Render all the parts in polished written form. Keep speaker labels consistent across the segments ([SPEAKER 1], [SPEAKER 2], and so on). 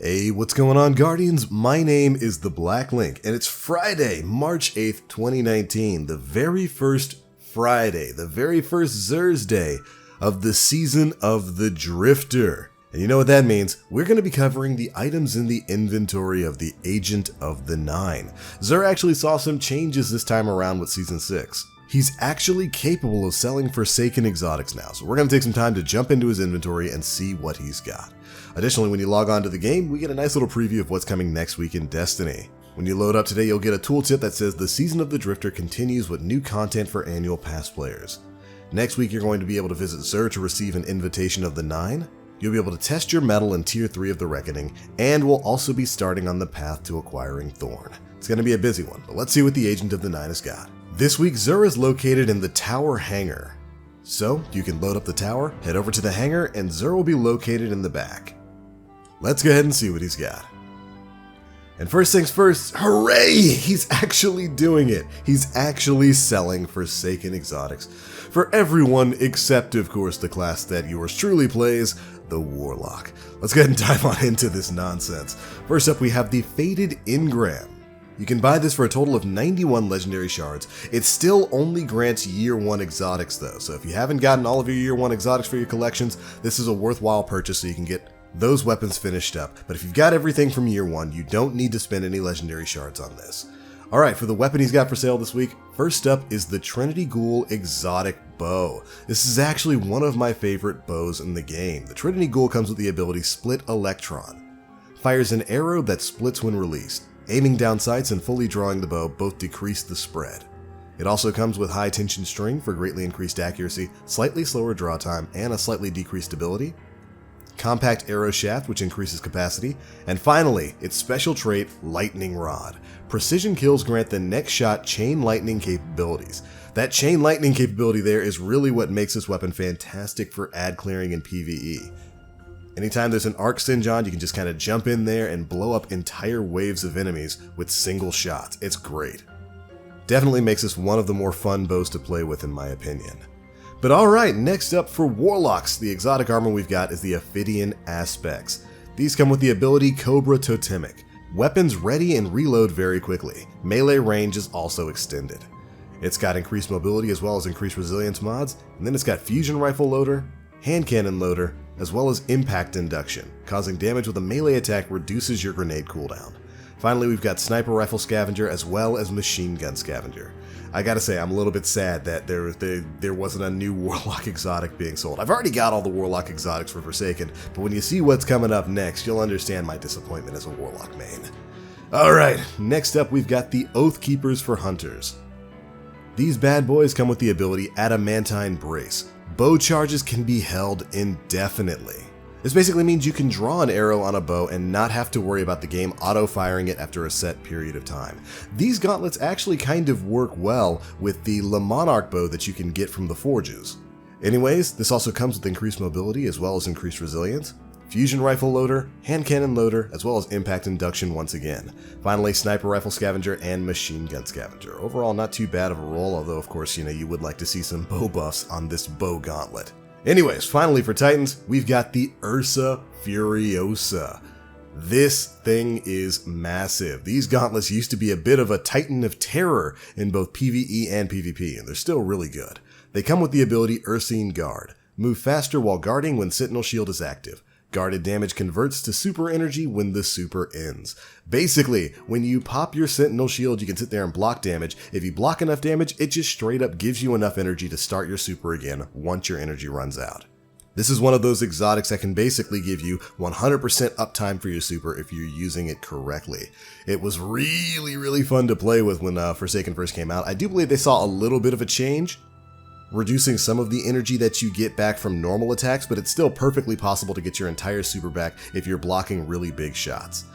[SPEAKER 1] Hey, what's going on, Guardians? My name is The Black Link, and it's Friday, March 8th, 2019, the very first Friday, the very first Xursday of the season of the Drifter. And you know what that means? We're going to be covering the items in the inventory of the Agent of the Nine. Xur actually saw some changes this time around with Season 6. He's actually capable of selling Forsaken exotics now, so we're going to take some time to jump into his inventory and see what he's got. Additionally, when you log on to the game, we get a nice little preview of what's coming next week in Destiny. When you load up today, you'll get a tooltip that says the Season of the Drifter continues with new content for annual pass players. Next week, you're going to be able to visit Xur to receive an Invitation of the Nine. You'll be able to test your metal in Tier 3 of the Reckoning, and we'll also be starting on the path to acquiring Thorn. It's going to be a busy one, but let's see what the Agent of the Nine has got. This week, Xur is located in the Tower Hangar. So, you can load up the tower, head over to the hangar, and Xur will be located in the back. Let's go ahead and see what he's got. And first things first, hooray! He's actually doing it. He's actually selling Forsaken exotics for everyone except, of course, the class that yours truly plays, the Warlock. Let's go ahead and dive on into this nonsense. First up, we have the Faded Engram. You can buy this for a total of 91 legendary shards. It still only grants Year 1 exotics though, so if you haven't gotten all of your Year 1 exotics for your collections, this is a worthwhile purchase so you can get those weapons finished up. But if you've got everything from Year 1, you don't need to spend any legendary shards on this. Alright, for the weapon he's got for sale this week, first up is the Trinity Ghoul exotic bow. This is actually one of my favorite bows in the game. The Trinity Ghoul comes with the ability Split Electron. Fires an arrow that splits when released. Aiming down sights and fully drawing the bow both decrease the spread. It also comes with high tension string for greatly increased accuracy, slightly slower draw time, and a slightly decreased ability. Compact arrow shaft, which increases capacity. And finally, its special trait, Lightning Rod. Precision kills grant the next shot chain lightning capabilities. That chain lightning capability there is really what makes this weapon fantastic for ad clearing in PvE. Anytime there's an arc singe on, you can just kind of jump in there and blow up entire waves of enemies with single shots. It's great. Definitely makes this one of the more fun bows to play with in my opinion. But alright, next up for Warlocks, the exotic armor we've got is the Ophidian Aspects. These come with the ability Cobra Totemic. Weapons ready and reload very quickly. Melee range is also extended. It's got increased mobility as well as increased resilience mods, and then it's got fusion rifle loader, hand cannon loader, as well as impact induction. Causing damage with a melee attack reduces your grenade cooldown. Finally, we've got sniper rifle scavenger as well as machine gun scavenger. I gotta say, I'm a little bit sad that there wasn't a new Warlock exotic being sold. I've already got all the Warlock exotics for Forsaken, but when you see what's coming up next, you'll understand my disappointment as a Warlock main. Alright, next up we've got the Oathkeepers for Hunters. These bad boys come with the ability Adamantine Brace. Bow charges can be held indefinitely. This basically means you can draw an arrow on a bow and not have to worry about the game auto-firing it after a set period of time. These gauntlets actually kind of work well with the Le Monarch bow that you can get from the forges. Anyways, this also comes with increased mobility as well as increased resilience, fusion rifle loader, hand cannon loader, as well as impact induction once again. Finally, sniper rifle scavenger and machine gun scavenger. Overall, not too bad of a roll, although of course, you would like to see some bow buffs on this bow gauntlet. Anyways, finally for Titans, we've got the Ursa Furiosa. This thing is massive. These gauntlets used to be a bit of a titan of terror in both PvE and PvP, and they're still really good. They come with the ability Ursine Guard. Move faster while guarding when Sentinel Shield is active. Guarded damage converts to super energy when the super ends. Basically, when you pop your Sentinel Shield, you can sit there and block damage. If you block enough damage, it just straight up gives you enough energy to start your super again once your energy runs out. This is one of those exotics that can basically give you 100% uptime for your super if you're using it correctly. It was really fun to play with when Forsaken first came out. I do believe they saw a little bit of a change, reducing some of the energy that you get back from normal attacks, but it's still perfectly possible to get your entire super back if you're blocking really big shots.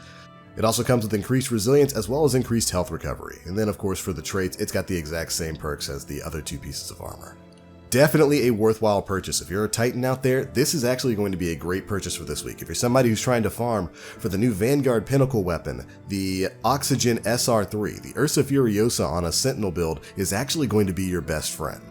[SPEAKER 1] It also comes with increased resilience as well as increased health recovery, and then of course for the traits, it's got the exact same perks as the other two pieces of armor. Definitely a worthwhile purchase. If you're a Titan out there, this is actually going to be a great purchase for this week. If you're somebody who's trying to farm for the new Vanguard Pinnacle weapon, the Oxygen SR3, the Ursa Furiosa on a Sentinel build is actually going to be your best friend.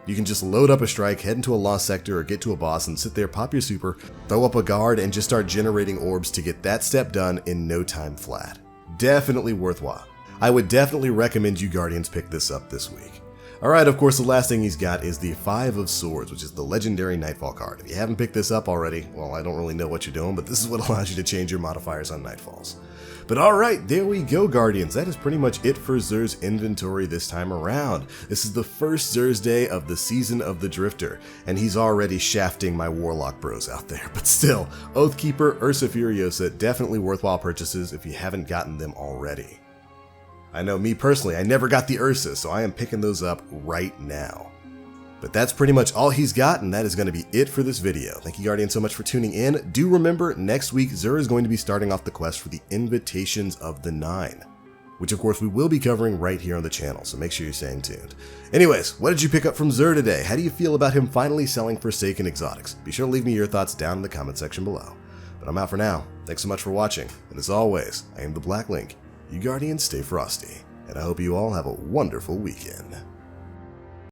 [SPEAKER 1] You can just load up a strike, head into a lost sector, or get to a boss and sit there, pop your super, throw up a guard, and just start generating orbs to get that step done in no time flat. Definitely worthwhile. I would definitely recommend you Guardians pick this up this week. Alright, of course, the last thing he's got is the Five of Swords, which is the legendary Nightfall card. If you haven't picked this up already, well, I don't really know what you're doing, but this is what allows you to change your modifiers on Nightfalls. But alright, there we go, Guardians. That is pretty much it for Xur's inventory this time around. This is the first Xursday of the Season of the Drifter, and he's already shafting my Warlock bros out there. But still, Oathkeeper, Ursa Furiosa, definitely worthwhile purchases if you haven't gotten them already. I know me personally, I never got the Ursa, so I am picking those up right now. But that's pretty much all he's got, and that is going to be it for this video. Thank you, Guardians, so much for tuning in. Do remember, next week, Xur is going to be starting off the quest for the Invitations of the Nine, which of course we will be covering right here on the channel, so make sure you're staying tuned. Anyways, what did you pick up from Xur today? How do you feel about him finally selling Forsaken Exotics? Be sure to leave me your thoughts down in the comment section below. But I'm out for now. Thanks so much for watching, and as always, I am the Black Link. You Guardians stay frosty, and I hope you all have a wonderful weekend.